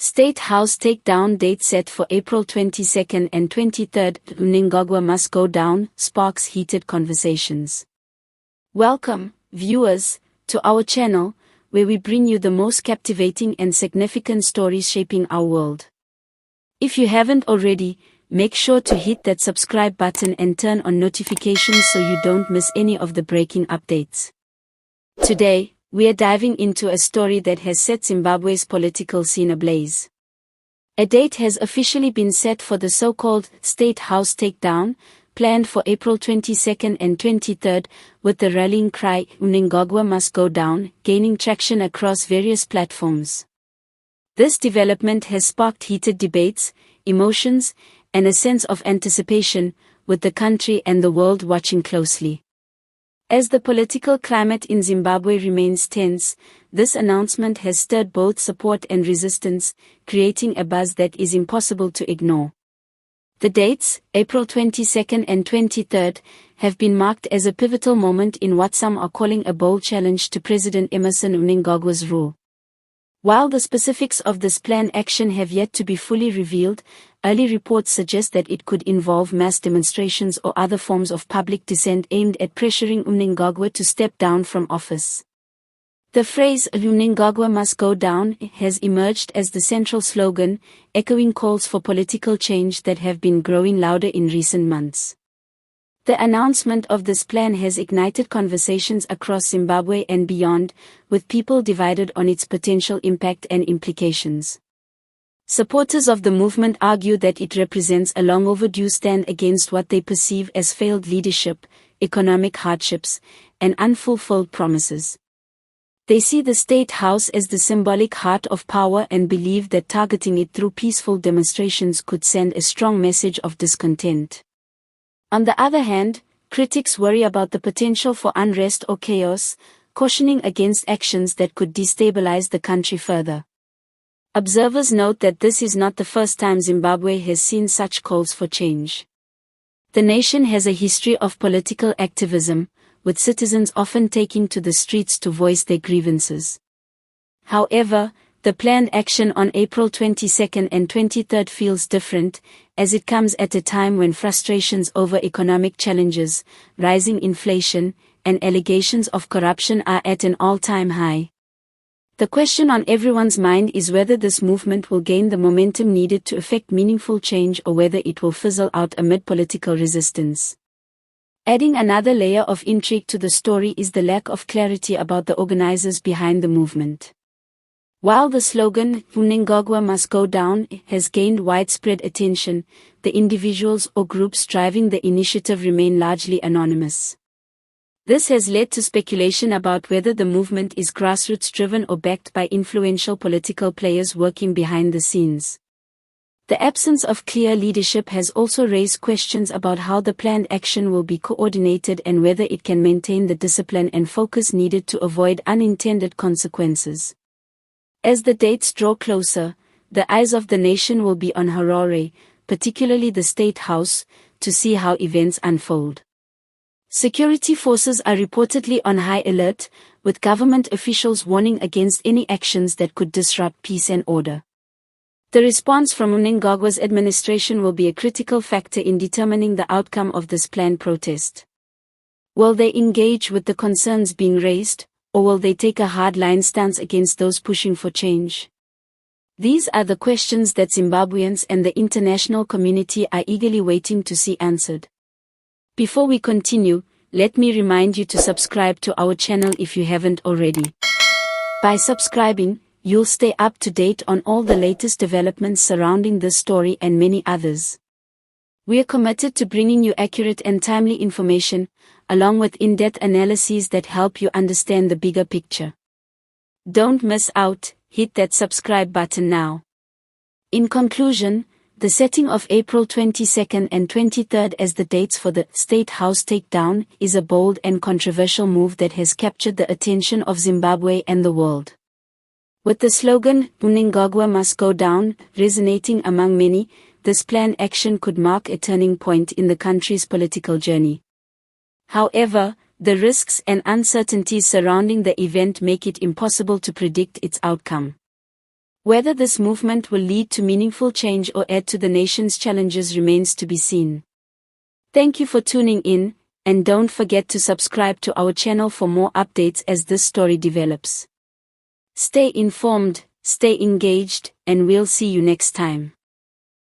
State House takedown date set for April 22nd and 23rd. Mnangagwa must go down, sparks heated conversations. Welcome, viewers, to our channel, where we bring you the most captivating and significant stories shaping our world. If you haven't already, make sure to hit that subscribe button and turn on notifications so you don't miss any of the breaking updates. Today, we are diving into a story that has set Zimbabwe's political scene ablaze. A date has officially been set for the so-called State House takedown, planned for April 22nd and 23rd, with the rallying cry, "Mnangagwa must go down," gaining traction across various platforms. This development has sparked heated debates, emotions, and a sense of anticipation, with the country and the world watching closely. As the political climate in Zimbabwe remains tense, this announcement has stirred both support and resistance, creating a buzz that is impossible to ignore. The dates, April 22nd and 23rd, have been marked as a pivotal moment in what some are calling a bold challenge to President Emmerson Mnangagwa's rule. While the specifics of this planned action have yet to be fully revealed, early reports suggest that it could involve mass demonstrations or other forms of public dissent aimed at pressuring Mnangagwa to step down from office. The phrase "Mnangagwa must go down" has emerged as the central slogan, echoing calls for political change that have been growing louder in recent months. The announcement of this plan has ignited conversations across Zimbabwe and beyond, with people divided on its potential impact and implications. Supporters of the movement argue that it represents a long overdue stand against what they perceive as failed leadership, economic hardships, and unfulfilled promises. They see the State House as the symbolic heart of power and believe that targeting it through peaceful demonstrations could send a strong message of discontent. On the other hand, critics worry about the potential for unrest or chaos, cautioning against actions that could destabilize the country further. Observers note that this is not the first time Zimbabwe has seen such calls for change. The nation has a history of political activism, with citizens often taking to the streets to voice their grievances. However, the planned action on April 22nd and 23rd feels different, as it comes at a time when frustrations over economic challenges, rising inflation, and allegations of corruption are at an all-time high. The question on everyone's mind is whether this movement will gain the momentum needed to effect meaningful change or whether it will fizzle out amid political resistance. Adding another layer of intrigue to the story is the lack of clarity about the organizers behind the movement. While the slogan, "Mnangagwa must go down," has gained widespread attention, the individuals or groups driving the initiative remain largely anonymous. This has led to speculation about whether the movement is grassroots-driven or backed by influential political players working behind the scenes. The absence of clear leadership has also raised questions about how the planned action will be coordinated and whether it can maintain the discipline and focus needed to avoid unintended consequences. As the dates draw closer, the eyes of the nation will be on Harare, particularly the State House, to see how events unfold. Security forces are reportedly on high alert, with government officials warning against any actions that could disrupt peace and order. The response from Mnangagwa's administration will be a critical factor in determining the outcome of this planned protest. Will they engage with the concerns being raised, or will they take a hard-line stance against those pushing for change? These are the questions that Zimbabweans and the international community are eagerly waiting to see answered. Before we continue, let me remind you to subscribe to our channel if you haven't already. By subscribing, you'll stay up to date on all the latest developments surrounding this story and many others. We are committed to bringing you accurate and timely information, along with in-depth analyses that help you understand the bigger picture. Don't miss out, hit that subscribe button now. In conclusion, the setting of April 22nd and 23rd as the dates for the State House takedown is a bold and controversial move that has captured the attention of Zimbabwe and the world. With the slogan, "Mnangagwa must go down," resonating among many, this planned action could mark a turning point in the country's political journey. However, the risks and uncertainties surrounding the event make it impossible to predict its outcome. Whether this movement will lead to meaningful change or add to the nation's challenges remains to be seen. Thank you for tuning in, and don't forget to subscribe to our channel for more updates as this story develops. Stay informed, stay engaged, and we'll see you next time.